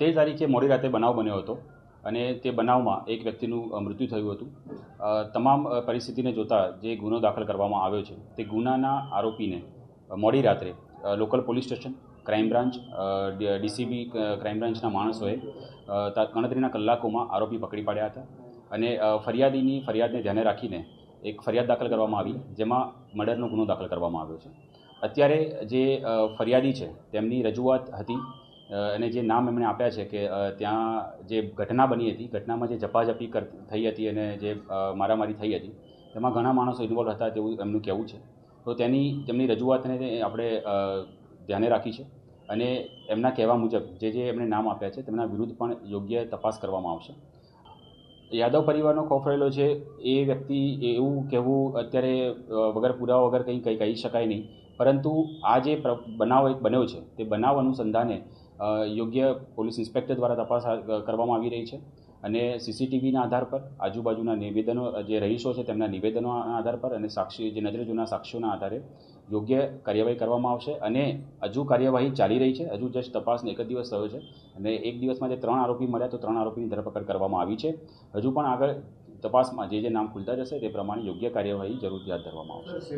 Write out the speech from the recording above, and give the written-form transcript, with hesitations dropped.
તે તારીખે મોડી રાતે બનાવ બન્યો હતો અને તે બનાવમાં એક વ્યક્તિનું મૃત્યુ થયું હતું. તમામ પરિસ્થિતિને જોતા જે ગુનો દાખલ કરવામાં આવ્યો છે તે ગુનાના આરોપીને મોડી રાત્રે local police station, crime branch, DCB crime બ્રાન્ચના માણસોએ ગણતરીના કલાકોમાં આરોપી પકડી પાડ્યા હતા અને ફરિયાદીની ફરિયાદને ધ્યાને રાખીને એક ફરિયાદ દાખલ કરવામાં આવી, જેમાં મર્ડરનો ગુનો દાખલ કરવામાં આવ્યો છે. અત્યારે જે ફરિયાદી છે તેમની રજૂઆત હતી અને જે નામ એમણે આપ્યા છે કે ત્યાં જે ઘટના બની હતી, ઘટનામાં જે ઝપાઝપી થઈ હતી અને જે મારામારી થઈ હતી તેમાં ઘણા માણસો ઇન્વોલ્વ હતા તેવું એમનું કહેવું છે. તો તેમની રજૂઆતને આપણે ધ્યાને રાખી છે અને એમના કહેવા મુજબ જે એમણે નામ આપ્યા છે તેમના વિરુદ્ધ પણ યોગ્ય તપાસ કરવામાં આવશે. યાદવ પરિવારનો ખોફ રહેલો છે એ વ્યક્તિ એવું કહેવું અત્યારે વગર પુરાવા વગર કંઈ કહી શકાય નહીં, પરંતુ આ જે બનાવ એક બન્યો છે તે બનાવ અનુસંધાને યોગ્ય પોલીસ ઇન્સ્પેક્ટર દ્વારા તપાસ કરવામાં આવી રહી છે અને સીસીટીવીના આધાર પર, આજુબાજુના નિવેદનો, જે રહીશો છે તેમના નિવેદનોના આધાર પર અને જે નજરે જોના સાક્ષીઓના આધારે યોગ્ય કાર્યવાહી કરવામાં આવશે. અને હજુ કાર્યવાહી ચાલી રહી છે. હજુ જસ્ટ તપાસનો એક જ દિવસ થયો છે અને એક દિવસમાં જે 3 આરોપી મળ્યા તો 3 આરોપીની ધરપકડ કરવામાં આવી છે. હજુ પણ આગળ તપાસમાં જે નામ ખુલતા જશે તે પ્રમાણે યોગ્ય કાર્યવાહી જરૂરથી હાથ ધરવામાં આવશે.